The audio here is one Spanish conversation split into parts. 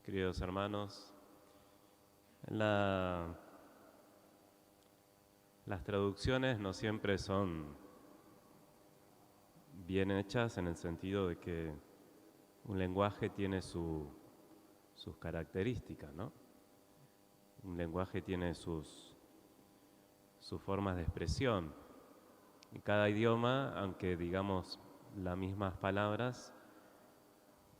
queridos hermanos. Las traducciones no siempre son bien hechas en el sentido de que un lenguaje tiene sus características, ¿no? Un lenguaje tiene sus formas de expresión. Y cada idioma, aunque digamos las mismas palabras,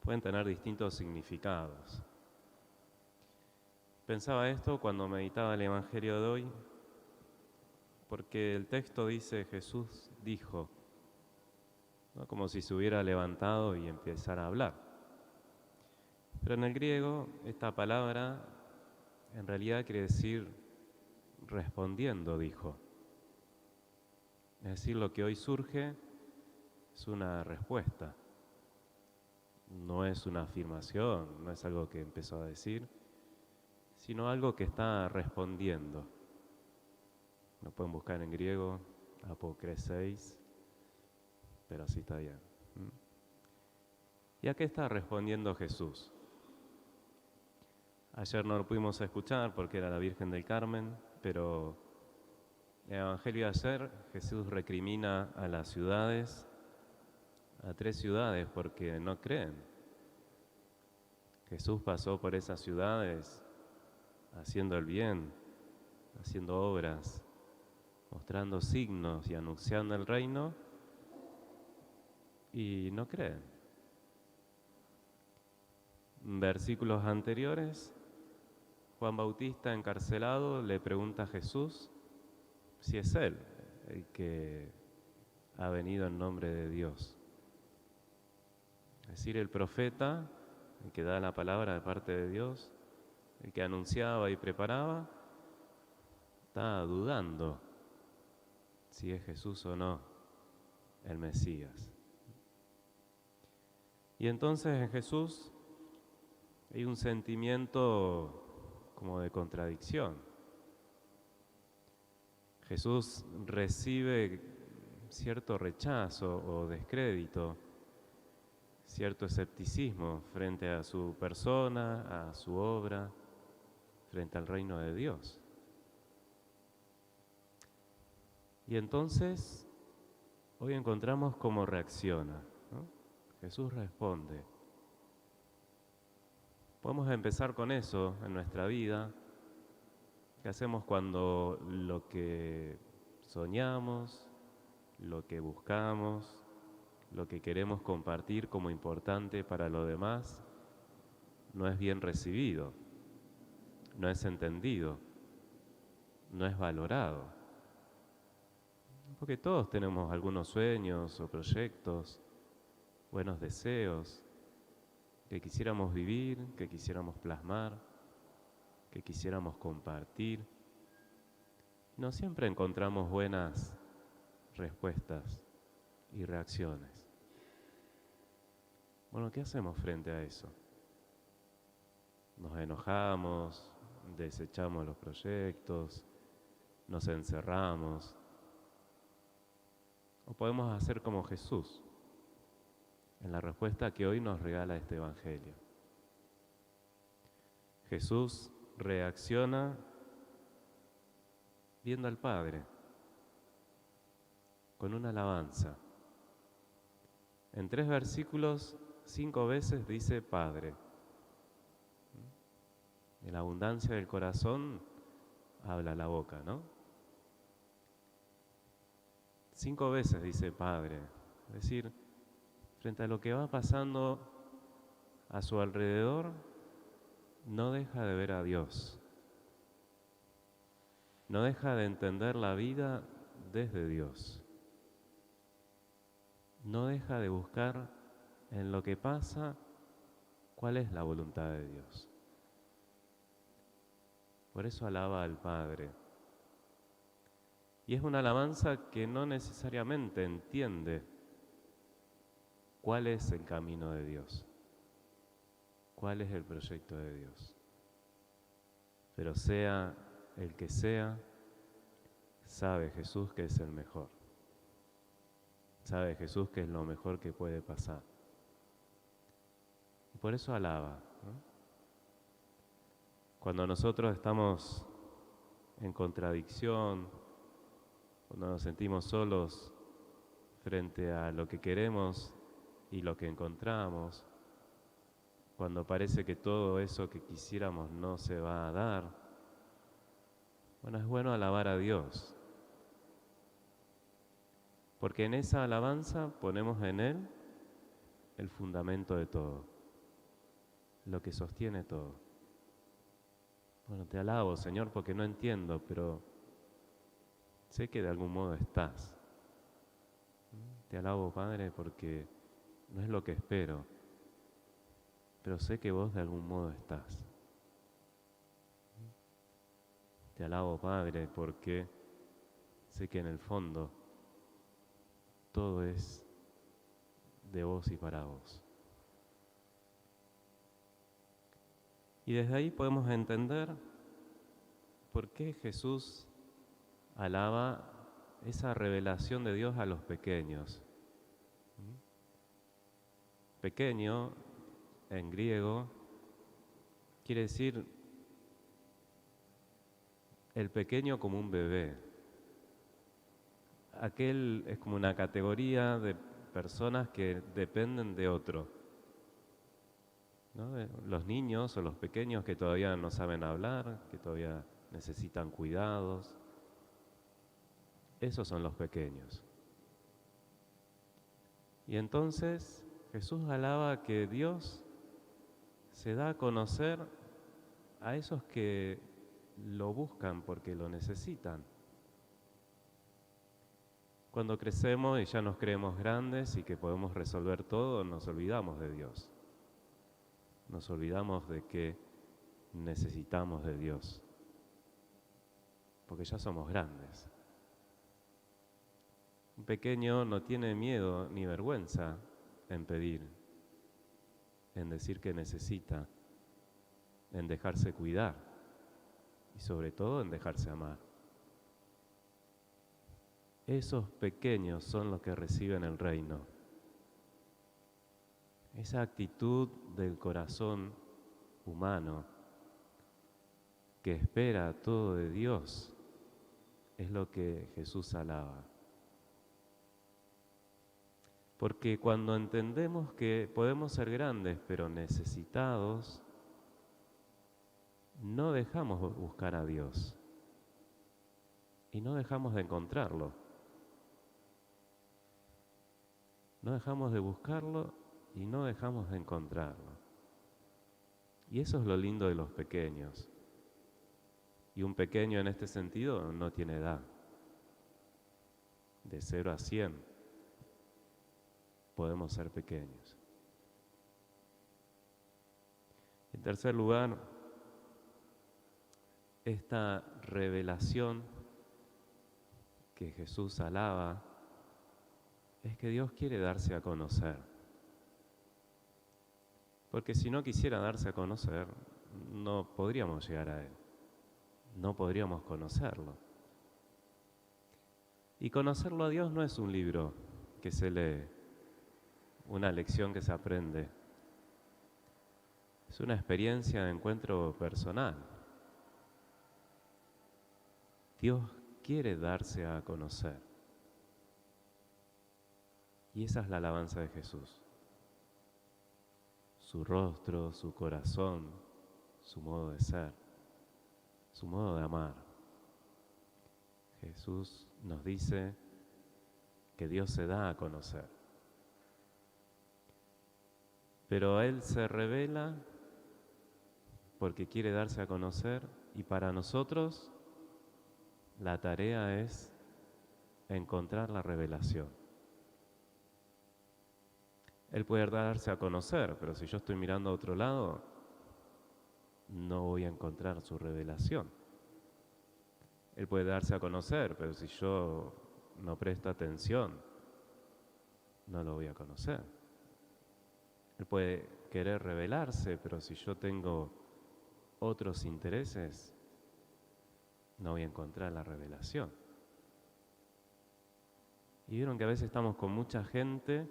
pueden tener distintos significados. Pensaba esto cuando meditaba el Evangelio de hoy, porque el texto dice Jesús dijo, ¿no? Como si se hubiera levantado y empezara a hablar. Pero en el griego esta palabra en realidad quiere decir respondiendo, dijo. Es decir, lo que hoy surge es una respuesta. No es una afirmación, no es algo que empezó a decir, sino algo que está respondiendo. Lo pueden buscar en griego, apokreseis, pero así está bien. ¿Y a qué está respondiendo Jesús? Ayer no lo pudimos escuchar porque era la Virgen del Carmen, pero en el Evangelio de ayer Jesús recrimina a las ciudades, a 3 ciudades, porque no creen. Jesús pasó por esas ciudades haciendo el bien, haciendo obras, mostrando signos y anunciando el reino, y no creen. En versículos anteriores, Juan Bautista, encarcelado, le pregunta a Jesús si es Él el que ha venido en nombre de Dios. Es decir, el profeta, el que da la palabra de parte de Dios, el que anunciaba y preparaba, está dudando si es Jesús o no el Mesías. Y entonces en Jesús hay un sentimiento como de contradicción. Jesús recibe cierto rechazo o descrédito, cierto escepticismo frente a su persona, a su obra, frente al reino de Dios. Y entonces, hoy encontramos cómo reacciona, ¿no? Jesús responde. Podemos empezar con eso en nuestra vida. ¿Qué hacemos cuando lo que soñamos, lo que buscamos, lo que queremos compartir como importante para los demás, no es bien recibido, no es entendido, no es valorado? Porque todos tenemos algunos sueños o proyectos, buenos deseos, que quisiéramos vivir, que quisiéramos plasmar, que quisiéramos compartir. No siempre encontramos buenas respuestas y reacciones. Bueno, ¿qué hacemos frente a eso? Nos enojamos, desechamos los proyectos, nos encerramos. O podemos hacer como Jesús, en la respuesta que hoy nos regala este Evangelio. Jesús reacciona viendo al Padre, con una alabanza. En 3 versículos, 5 veces dice Padre. En la abundancia del corazón habla la boca, ¿no? 5 veces dice Padre. Es decir, frente a lo que va pasando a su alrededor, no deja de ver a Dios. No deja de entender la vida desde Dios. No deja de buscar en lo que pasa cuál es la voluntad de Dios. Por eso alaba al Padre. Y es una alabanza que no necesariamente entiende cuál es el camino de Dios, cuál es el proyecto de Dios. Pero sea el que sea, sabe Jesús que es el mejor. Sabe Jesús que es lo mejor que puede pasar. Y por eso alaba, ¿no? Cuando nosotros estamos en contradicción, cuando nos sentimos solos frente a lo que queremos y lo que encontramos, cuando parece que todo eso que quisiéramos no se va a dar, bueno, es bueno alabar a Dios, porque en esa alabanza ponemos en Él el fundamento de todo, lo que sostiene todo. Bueno, te alabo, Señor, porque no entiendo, pero sé que de algún modo estás. Te alabo, Padre, porque no es lo que espero, pero sé que vos de algún modo estás. Te alabo, Padre, porque sé que en el fondo todo es de vos y para vos. Y desde ahí podemos entender por qué Jesús alaba esa revelación de Dios a los pequeños. Pequeño, en griego, quiere decir el pequeño como un bebé. Aquel es como una categoría de personas que dependen de otro, ¿no? Los niños o los pequeños que todavía no saben hablar, que todavía necesitan cuidados. Esos son los pequeños. Y entonces Jesús alaba que Dios se da a conocer a esos que lo buscan porque lo necesitan. Cuando crecemos y ya nos creemos grandes y que podemos resolver todo, nos olvidamos de Dios. Nos olvidamos de que necesitamos de Dios, porque ya somos grandes. Un pequeño no tiene miedo ni vergüenza en pedir, en decir que necesita, en dejarse cuidar y sobre todo en dejarse amar. Esos pequeños son los que reciben el reino. Esa actitud del corazón humano que espera todo de Dios es lo que Jesús alaba. Porque cuando entendemos que podemos ser grandes pero necesitados, no dejamos buscar a Dios y no dejamos de encontrarlo. No dejamos de buscarlo y no dejamos de encontrarlo. Y eso es lo lindo de los pequeños. Y un pequeño en este sentido no tiene edad. De 0 a 100 podemos ser pequeños. En tercer lugar, esta revelación que Jesús alaba es que Dios quiere darse a conocer. Porque si no quisiera darse a conocer, no podríamos llegar a Él. No podríamos conocerlo. Y conocerlo a Dios no es un libro que se lee, una lección que se aprende. Es una experiencia de encuentro personal. Dios quiere darse a conocer. Y esa es la alabanza de Jesús. Su rostro, su corazón, su modo de ser, su modo de amar. Jesús nos dice que Dios se da a conocer. Pero Él se revela porque quiere darse a conocer y para nosotros la tarea es encontrar la revelación. Él puede darse a conocer, pero si yo estoy mirando a otro lado, no voy a encontrar su revelación. Él puede darse a conocer, pero si yo no presto atención, no lo voy a conocer. Él puede querer revelarse, pero si yo tengo otros intereses, no voy a encontrar la revelación. Y vieron que a veces estamos con mucha gente,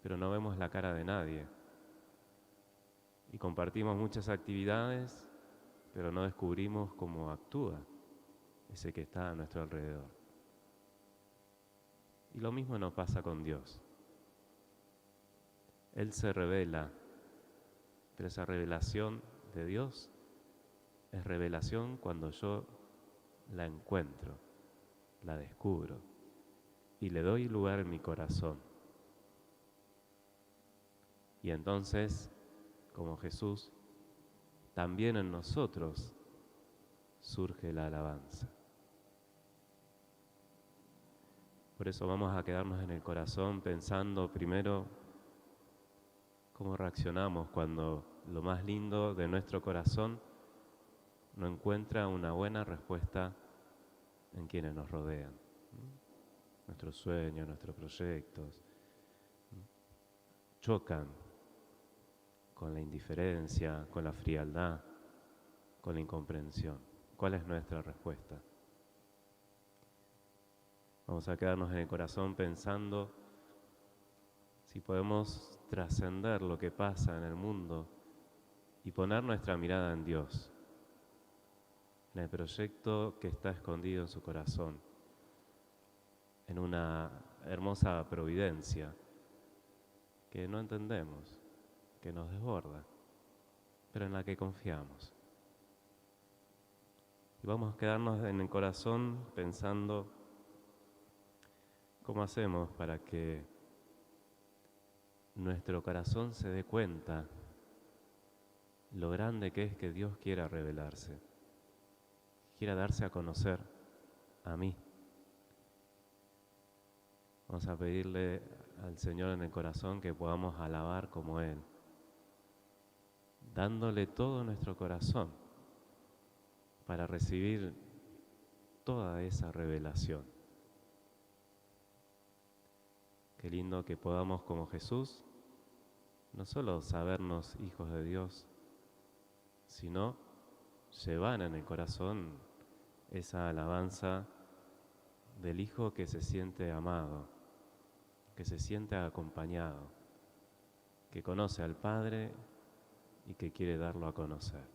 pero no vemos la cara de nadie. Y compartimos muchas actividades, pero no descubrimos cómo actúa ese que está a nuestro alrededor. Y lo mismo nos pasa con Dios. Él se revela, pero esa revelación de Dios es revelación cuando yo la encuentro, la descubro y le doy lugar en mi corazón. Y entonces, como Jesús, también en nosotros surge la alabanza. Por eso vamos a quedarnos en el corazón pensando primero cómo reaccionamos cuando lo más lindo de nuestro corazón no encuentra una buena respuesta en quienes nos rodean. Nuestros sueños, nuestros proyectos chocan con la indiferencia, con la frialdad, con la incomprensión. ¿Cuál es nuestra respuesta? Vamos a quedarnos en el corazón pensando si podemos trascender lo que pasa en el mundo y poner nuestra mirada en Dios, en el proyecto que está escondido en su corazón, en una hermosa providencia que no entendemos, que nos desborda, pero en la que confiamos. Y vamos a quedarnos en el corazón pensando cómo hacemos para que nuestro corazón se dé cuenta lo grande que es que Dios quiera revelarse, quiera darse a conocer a mí. Vamos a pedirle al Señor en el corazón que podamos alabar como Él, dándole todo nuestro corazón para recibir toda esa revelación. Qué lindo que podamos, como Jesús, no solo sabernos hijos de Dios, sino llevar en el corazón esa alabanza del Hijo que se siente amado, que se siente acompañado, que conoce al Padre y que quiere darlo a conocer.